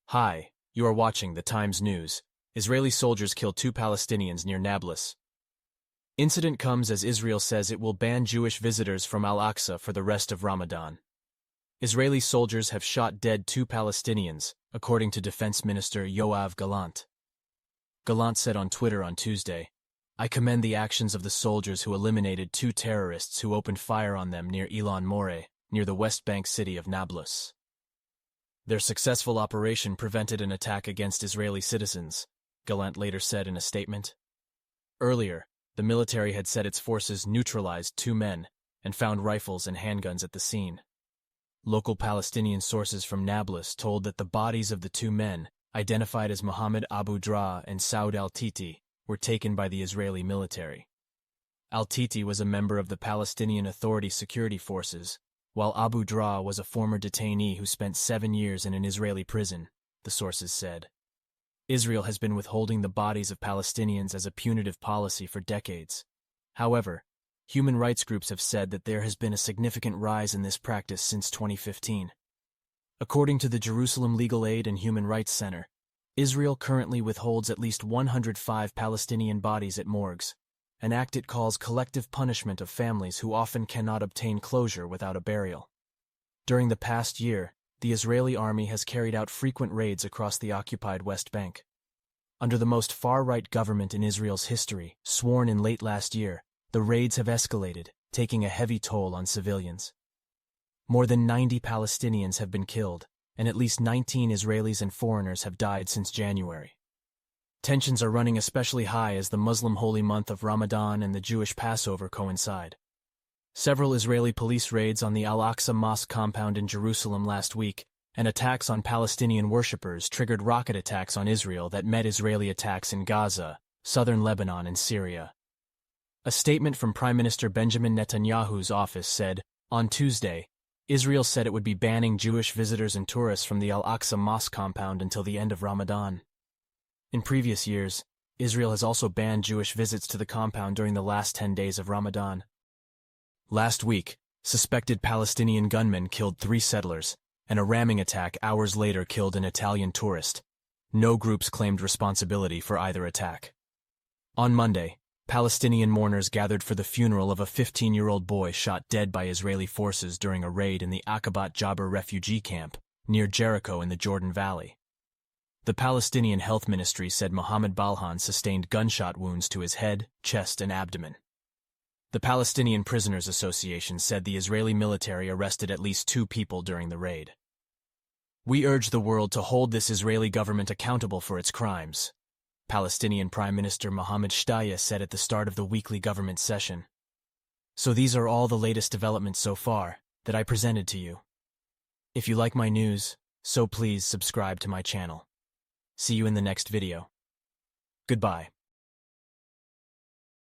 Hi, you are watching the Times News. Israeli soldiers kill 2 Palestinians near Nablus. Incident comes as Israel says it will ban Jewish visitors from Al-Aqsa for the rest of Ramadan. Israeli soldiers have shot dead 2 Palestinians, according to Defense Minister Yoav Gallant. Gallant said on Twitter on Tuesday, "I commend the actions of the soldiers who eliminated 2 terrorists who opened fire on them near Ilan Moreh, near the West Bank city of Nablus. Their successful operation prevented an attack against Israeli citizens," Gallant later said in a statement. Earlier, the military had said its forces neutralized 2 men and found rifles and handguns at the scene. Local Palestinian sources from Nablus told that the bodies of the 2 men, identified as Mohammed Abu Dra and Saud al-Titi, were taken by the Israeli military. Al-Titi was a member of the Palestinian Authority security forces, while Abu Dra was a former detainee who spent 7 years in an Israeli prison, the sources said. Israel has been withholding the bodies of Palestinians as a punitive policy for decades. However, human rights groups have said that there has been a significant rise in this practice since 2015. According to the Jerusalem Legal Aid and Human Rights Center, Israel currently withholds at least 105 Palestinian bodies at morgues, an act it calls collective punishment of families who often cannot obtain closure without a burial. During the past year, the Israeli army has carried out frequent raids across the occupied West Bank. Under the most far-right government in Israel's history, sworn in late last year, the raids have escalated, taking a heavy toll on civilians. More than 90 Palestinians have been killed, and at least 19 Israelis and foreigners have died since January. Tensions are running especially high as the Muslim holy month of Ramadan and the Jewish Passover coincide. Several Israeli police raids on the Al-Aqsa Mosque compound in Jerusalem last week and attacks on Palestinian worshippers triggered rocket attacks on Israel that met Israeli attacks in Gaza, southern Lebanon, and Syria. A statement from Prime Minister Benjamin Netanyahu's office said, on Tuesday, Israel said it would be banning Jewish visitors and tourists from the Al-Aqsa Mosque compound until the end of Ramadan. In previous years, Israel has also banned Jewish visits to the compound during the last 10 days of Ramadan. Last week, suspected Palestinian gunmen killed 3 settlers, and a ramming attack hours later killed an Italian tourist. No groups claimed responsibility for either attack. On Monday, Palestinian mourners gathered for the funeral of a 15-year-old boy shot dead by Israeli forces during a raid in the Aqabat Jabir refugee camp, near Jericho in the Jordan Valley. The Palestinian Health Ministry said Mohammed Balhan sustained gunshot wounds to his head, chest, and abdomen. The Palestinian Prisoners Association said the Israeli military arrested at least 2 people during the raid. "We urge the world to hold this Israeli government accountable for its crimes," Palestinian Prime Minister Mohammed Shtayyeh said at the start of the weekly government session. So these are all the latest developments so far that I presented to you. If you like my news, so please subscribe to my channel. See you in the next video. Goodbye.